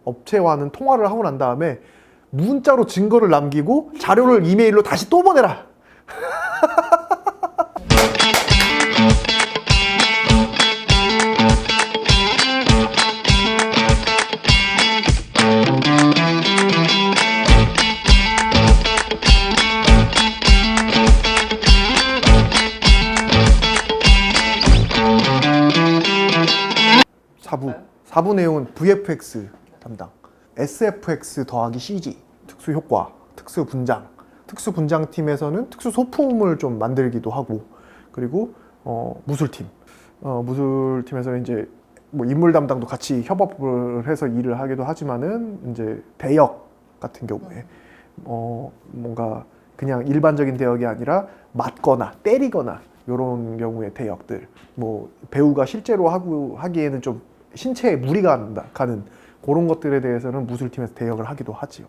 업체와는 통화를 하고 난 다음에 문자로 증거를 남기고 자료를 이메일로 다시 또 보내라. 사부 내용은 VFX 담당, SFX 더하기 CG, 특수 효과, 특수 분장, 특수 분장팀에서는 특수 소품을 좀 만들기도 하고, 그리고 무술팀, 무술팀에서는 이제 뭐 인물 담당도 같이 협업을 해서 일을 하기도 하지만은 이제 대역 같은 경우에 뭔가 그냥 일반적인 대역이 아니라 맞거나 때리거나 이런 경우의 대역들, 뭐 배우가 실제로 하기에는 좀 신체에 무리가 가는 그런 것들에 대해서는 무술팀에서 대역을 하기도 하지요.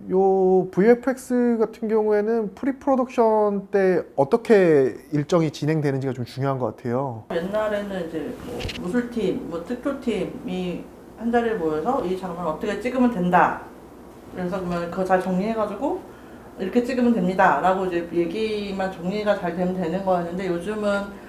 요 VFX 같은 경우에는 프리 프로덕션 때 어떻게 일정이 진행되는지가 좀 중요한 것 같아요. 옛날에는 이제 뭐 무술팀, 뭐 특조팀이 한 자리에 모여서 이 장면을 어떻게 찍으면 된다. 그래서 그러면 그거 잘 정리해가지고 이렇게 찍으면 됩니다. 라고 이제 얘기만 정리가 잘 되면 되는 거였는데 요즘은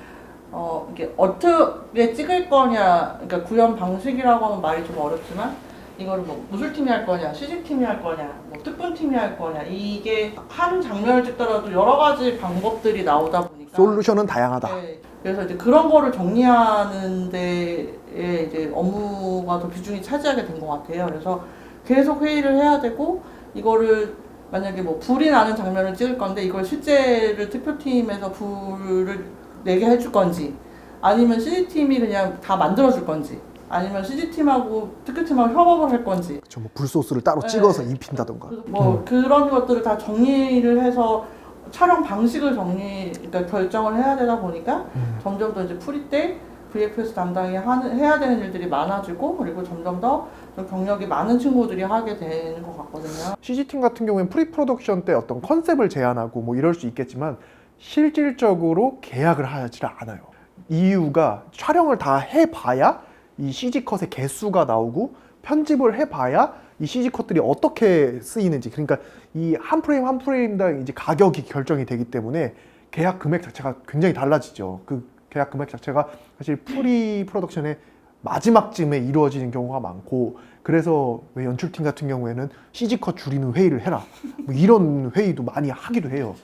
이게 어떻게 찍을 거냐, 그러니까 구현 방식이라고 하면 말이 좀 어렵지만 이거를 뭐 무술팀이 할 거냐, CG팀이 할 거냐, 뭐 특분팀이 할 거냐, 이게 한 장면을 찍더라도 여러 가지 방법들이 나오다 보니까 솔루션은 다양하다. 네, 그래서 이제 그런 거를 정리하는 데에 이제 업무가 더 비중이 차지하게 된 것 같아요. 그래서 계속 회의를 해야 되고, 이거를 만약에 뭐 불이 나는 장면을 찍을 건데 이걸 실제를 특표팀에서 불을 내게 해줄 건지, 아니면 CG팀이 그냥 다 만들어줄 건지, 아니면 CG팀하고 특효팀하고 협업을 할 건지, 그렇죠. 뭐 불소스를 따로 찍어서 입힌다던가. 뭐 그런 것들을 다 정리를 해서 촬영 방식을 그러니까 결정을 해야 되다 보니까 점점 더 이제 프리 때 VFX 담당이 해야 되는 일들이 많아지고, 그리고 점점 더 좀 경력이 많은 친구들이 하게 되는 것 같거든요. CG팀 같은 경우에는 프리 프로덕션 때 어떤 컨셉을 제안하고 뭐 이럴 수 있겠지만 실질적으로 계약을 하지 않아요. 이유가 촬영을 다 해봐야 이 CG컷의 개수가 나오고 편집을 해봐야 이 CG컷들이 어떻게 쓰이는지, 그러니까 이 한 프레임 한 프레임당 이제 가격이 결정이 되기 때문에 계약 금액 자체가 굉장히 달라지죠. 그 계약 금액 자체가 사실 프리 프로덕션의 마지막쯤에 이루어지는 경우가 많고, 그래서 왜 연출팀 같은 경우에는 CG컷 줄이는 회의를 해라, 뭐 이런 회의도 많이 하기도 해요.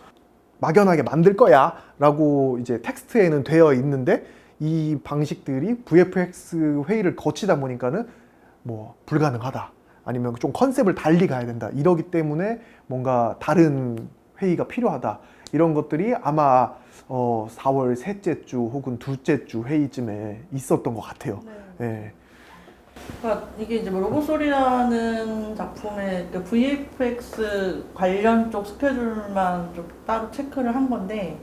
막연하게 만들 거야 라고 이제 텍스트에는 되어 있는데 이 방식들이 VFX 회의를 거치다 보니까는 뭐 불가능하다, 아니면 좀 컨셉을 달리 가야 된다, 이러기 때문에 뭔가 다른 회의가 필요하다, 이런 것들이 아마 4월 셋째 주 혹은 둘째 주 회의쯤에 있었던 것 같아요. 네. 예. 그러니까 이게 이제 뭐 로봇소리라는 작품의 VFX 관련 쪽 스케줄만 좀 따로 체크를 한 건데,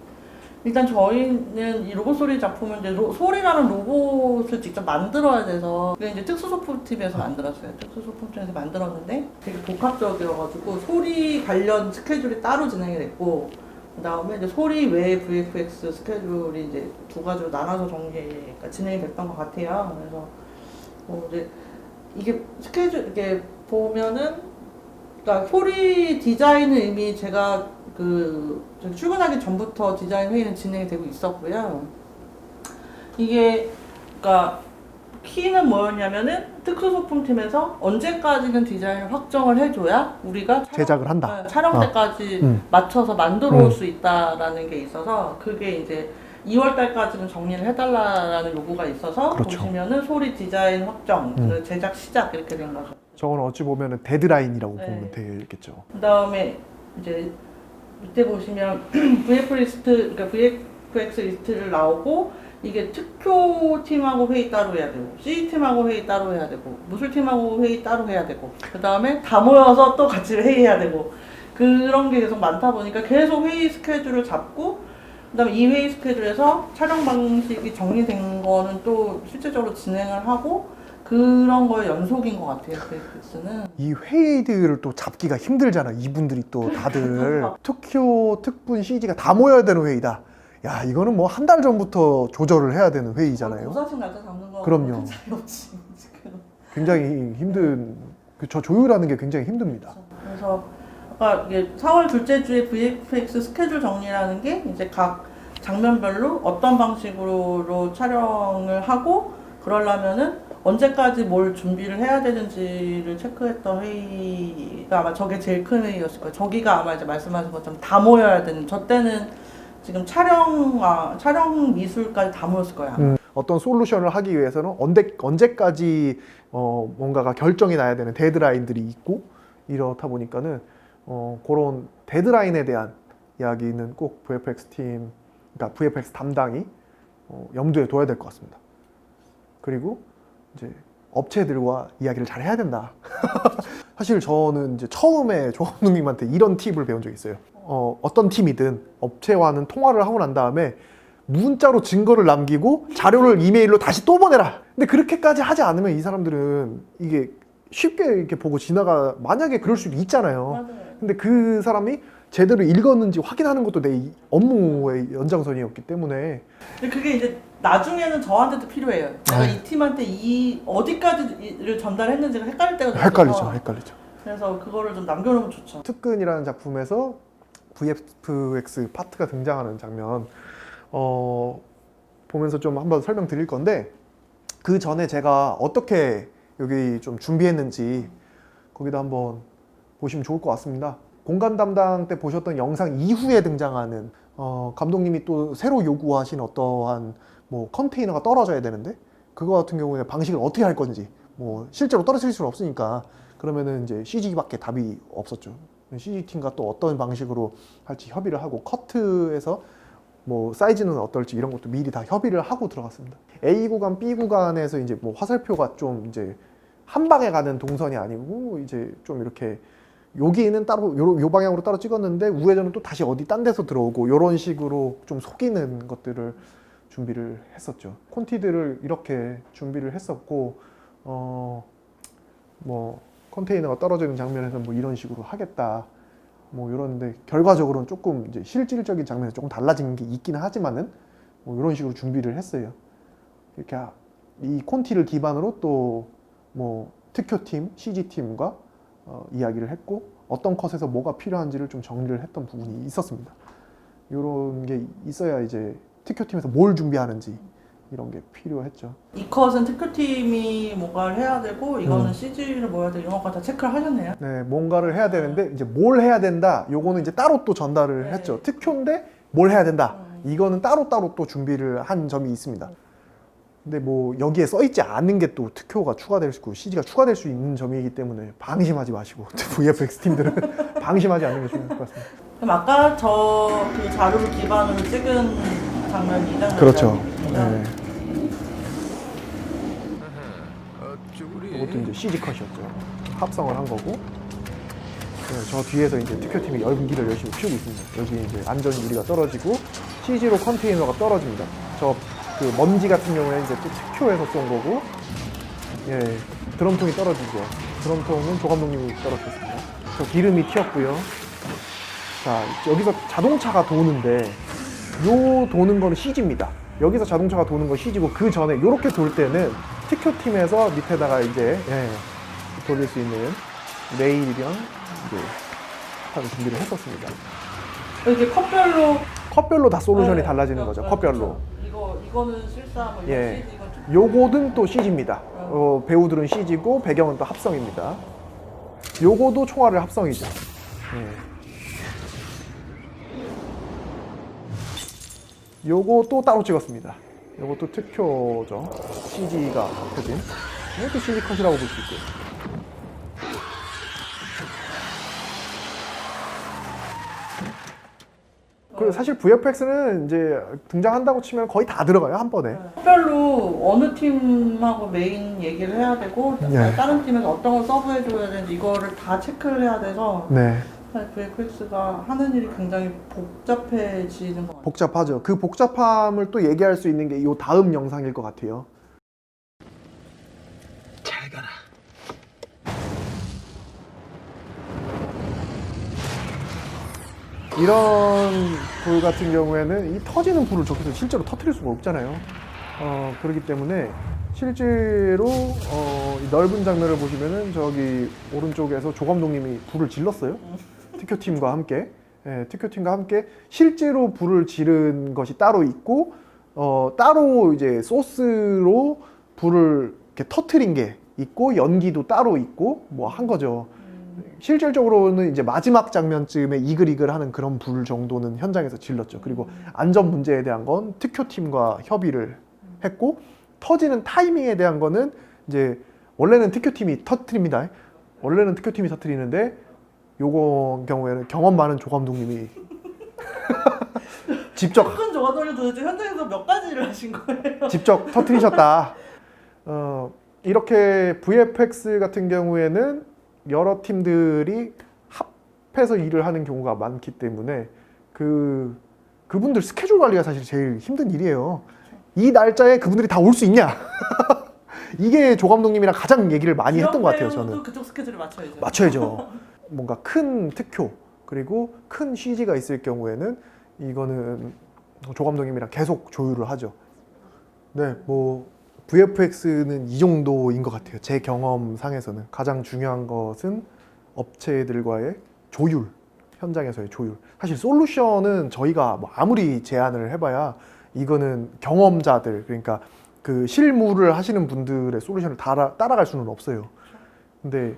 일단 저희는 이 로봇소리 작품은 이제 소리라는 로봇을 직접 만들어야 돼서, 그게 이제 특수소품팀에서 만들었어요. 특수소품팀에서 만들었는데 되게 복합적이어가지고 소리 관련 스케줄이 따로 진행이 됐고, 그 다음에 이제 소리 외에 VFX 스케줄이 이제 두 가지로 나눠서 진행이 됐던 것 같아요. 그래서 이제 이게 스케줄 이렇게 보면은, 그러니까 소리 디자인은 이미 제가 출근하기 전부터 디자인 회의는 진행이 되고 있었고요. 이게 그러니까 키는 뭐였냐면은 특수소품팀에서 언제까지는 디자인을 확정을 해줘야 우리가 제작을 한다. 촬영 때까지 맞춰서 만들어 올 수 있다라는 게 있어서, 그게 이제 2월 달까지는 정리를 해달라는 요구가 있어서, 그렇죠. 보시면은 소리 디자인 확정, 제작 시작 이렇게 된 거죠. 저건 어찌 보면 데드라인이라고 네. 보면 되겠죠. 그 다음에 이제 이때 보시면 그러니까 VFX 리스트를 나오고, 이게 특효팀하고 회의 따로 해야 되고, CG팀하고 회의 따로 해야 되고, 무술팀하고 회의 따로 해야 되고, 그 다음에 다 모여서 또 같이 회의해야 되고, 그런 게 계속 많다 보니까 계속 회의 스케줄을 잡고, 그 다음에 이 회의 스케줄에서 촬영 방식이 정리된 거는 또 실질적으로 진행을 하고, 그런 거의 연속인 것 같아요, VFX는. 이 회의들을 또 잡기가 힘들잖아. 이분들이 또 다들 특효, 특분, CG가 다 모여야 되는 회의다. 야, 이거는 뭐 한 달 전부터 조절을 해야 되는 회의잖아요. 도사진 날짜 잡는 거 그럼요. 차이 없지 지금. 굉장히 힘든 저 조율하는 게 굉장히 힘듭니다. 그래서 아까 이게 4월 둘째 주에 VFX 스케줄 정리라는 게 이제 각 장면별로 어떤 방식으로 촬영을 하고 그러려면은 언제까지 뭘 준비를 해야 되는지를 체크했던 회의가 아마 저게 제일 큰 회의였을 거예요. 저기가 아마 이제 말씀하신 것처럼 다 모여야 되는, 저 때는 지금 촬영 미술까지 다 모였을 거예요. 어떤 솔루션을 하기 위해서는 언제까지 뭔가가 결정이 나야 되는 데드라인들이 있고 이렇다 보니까는 그런 데드라인에 대한 이야기는 꼭 VFX 팀, 그러니까 VFX 담당이 염두에 둬야 될 것 같습니다. 그리고 이제 업체들과 이야기를 잘 해야 된다. 사실 저는 이제 처음에 조감독님한테 이런 팁을 배운 적이 있어요. 어떤 팀이든 업체와는 통화를 하고 난 다음에 문자로 증거를 남기고 자료를 이메일로 다시 또 보내라. 근데 그렇게까지 하지 않으면 이 사람들은 이게 쉽게 이렇게 보고 만약에 그럴 수도 있잖아요. 맞아요. 근데 그 사람이 제대로 읽었는지 확인하는 것도 내 업무의 연장선이었기 때문에. 근데 그게 이제 나중에는 저한테도 필요해요. 내가 이 팀한테 어디까지를 전달했는지가 헷갈릴 때가 좀 있어서. 헷갈리죠. 그래서 그거를 좀 남겨놓으면 좋죠. 특근이라는 작품에서 VFX 파트가 등장하는 장면 보면서 좀 한번 설명드릴 건데, 그 전에 제가 어떻게 여기 좀 준비했는지 거기다 한번 보시면 좋을 것 같습니다. 공간 담당 때 보셨던 영상 이후에 등장하는 감독님이 또 새로 요구하신 어떠한 뭐 컨테이너가 떨어져야 되는데 그거 같은 경우에 방식을 어떻게 할 건지, 뭐 실제로 떨어질 수는 없으니까 그러면은 이제 CG밖에 답이 없었죠. CG팀과 또 어떤 방식으로 할지 협의를 하고, 커트에서 뭐 사이즈는 어떨지 이런 것도 미리 다 협의를 하고 들어갔습니다. A 구간, B 구간에서 이제 뭐 화살표가 좀 이제 한 방에 가는 동선이 아니고 이제 좀 이렇게 여기는 따로 요 방향으로 따로 찍었는데 우회전은 또 다시 어디 딴 데서 들어오고 이런 식으로 좀 속이는 것들을 준비를 했었죠. 콘티들을 이렇게 준비를 했었고, 뭐 컨테이너가 떨어지는 장면에서 뭐 이런 식으로 하겠다, 뭐 이런데 결과적으로는 조금 이제 실질적인 장면에서 조금 달라진 게 있기는 하지만은 뭐 이런 식으로 준비를 했어요. 이렇게 이 콘티를 기반으로 또 뭐 특효팀, CG팀과 이야기를 했고, 어떤 컷에서 뭐가 필요한지를 좀 정리를 했던 부분이 있었습니다. 이런 게 있어야 이제 특효팀에서 뭘 준비하는지 이런 게 필요했죠. 이 컷은 특효팀이 뭔가를 해야 되고 이거는 CG를 뭐 해야 되고 이런 것까지 다 체크를 하셨네요. 네, 뭔가를 해야 되는데 이제 뭘 해야 된다, 요거는 이제 따로 또 전달을 했죠. 특효인데 뭘 해야 된다, 이거는 따로따로 또 준비를 한 점이 있습니다. 근데 뭐 여기에 써있지 않은 게 또 특효가 추가될 수 있고 CG가 추가될 수 있는 점이기 때문에 방심하지 마시고 VFX 팀들은 방심하지 않는 게 중요할 것 같습니다. 그럼 아까 저 그 자료를 기반으로 찍은 장면이 이 장면이죠? 그렇죠. 네. 이것도 이제 CG 컷이었죠. 합성을 한 거고. 네, 저 뒤에서 이제 특효팀이 연기를 열심히 피우고 있습니다. 여기 이제 안전 유리가 떨어지고 CG로 컨테이너가 떨어집니다. 저 그 먼지 같은 경우에 이제 또 특효에서 쏜 거고, 예, 드럼통이 떨어지죠. 드럼통은 조 감독님이 떨어졌습니다. 저 기름이 튀었고요. 자, 여기서 자동차가 도는데 요 도는 거는 CG입니다. 여기서 자동차가 도는 건 CG고, 그 전에 요렇게 돌 때는 특효팀에서 밑에다가 이제 돌릴 수 있는 레일이랑 이제 하는 준비를 했었습니다. 이렇게 컷별로 다 솔루션이 네, 달라지는 거죠. 컷별로. 이거는 실사, 뭐 예. CG, 이건 특효. 요거는 또 CG입니다. 배우들은 CG고 배경은 또 합성입니다. 요거도 총알을 합성이죠. 예. 요거 또 따로 찍었습니다. 요것도 특효죠. CG가 합쳐진. 이것도 CG 컷이라고 볼 수 있고요. 그리고 사실 VFX는 이제 등장한다고 치면 거의 다 들어가요, 한 번에. 컷별로 어느 팀하고 메인 얘기를 해야 되고 예. 다른 팀에서 어떤 걸 서브해줘야 되는지 이거를 다 체크를 해야 돼서 네. VFX가 하는 일이 굉장히 복잡해지는 것 같아요. 복잡하죠. 그 복잡함을 또 얘기할 수 있는 게 이 다음 영상일 것 같아요. 잘 가라. 이런 불 같은 경우에는 이 터지는 불을 저기서 실제로 터뜨릴 수가 없잖아요. 그렇기 때문에 실제로 이 넓은 장면을 보시면은 저기 오른쪽에서 조 감독님이 불을 질렀어요. 특효팀과 함께. 예, 특효팀과 함께 실제로 불을 지른 것이 따로 있고 따로 이제 소스로 불을 이렇게 터트린 게 있고 연기도 따로 있고 뭐 한 거죠. 실질적으로는 이제 마지막 장면쯤에 이글이글하는 그런 불 정도는 현장에서 질렀죠. 그리고 안전 문제에 대한 건 특효팀과 협의를 했고 터지는 타이밍에 대한 거는 이제 원래는 특효팀이 터트립니다. 원래는 특효팀이 터트리는데 요거 경우에는 경험 많은 조 감독님이 직접 큰 조가돌이 도대체 현장에서 몇 가지를 하신 거예요? 직접 터트리셨다. 이렇게 VFX 같은 경우에는 여러 팀들이 합해서 일을 하는 경우가 많기 때문에 그분들 스케줄 관리가 사실 제일 힘든 일이에요. 이 날짜에 그분들이 다 올 수 있냐? 이게 조 감독님이랑 가장 얘기를 많이 했던 것 같아요. 저는 그쪽 스케줄을 맞춰야죠. 맞춰야죠. 뭔가 큰 특효 그리고 큰 CG가 있을 경우에는 이거는 조 감독님이랑 계속 조율을 하죠. 네, 뭐 VFX는 이 정도인 것 같아요. 제 경험상에서는 가장 중요한 것은 업체들과의 조율, 현장에서의 조율. 사실 솔루션은 저희가 뭐 아무리 제안을 해봐야 이거는 경험자들, 그러니까 그 실무를 하시는 분들의 솔루션을 따라갈 수는 없어요. 근데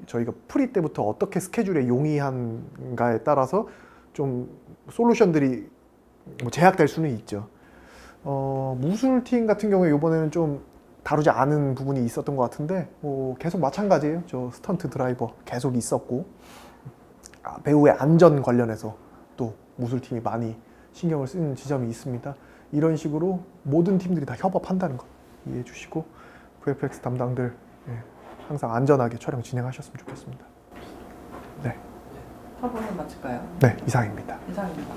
저희가 프리 때부터 어떻게 스케줄에 용이한가에 따라서 좀 솔루션들이 뭐 제약될 수는 있죠. 무술팀 같은 경우에 이번에는 좀 다루지 않은 부분이 있었던 것 같은데 계속 마찬가지예요. 저 스턴트 드라이버 계속 있었고 배우의 안전 관련해서 또 무술팀이 많이 신경을 쓰는 지점이 있습니다. 이런 식으로 모든 팀들이 다 협업한다는 것 이해해 주시고 VFX 담당들 항상 안전하게 촬영 진행하셨으면 좋겠습니다. 네, 화보는 마칠까요? 네 이상입니다. 이상입니다.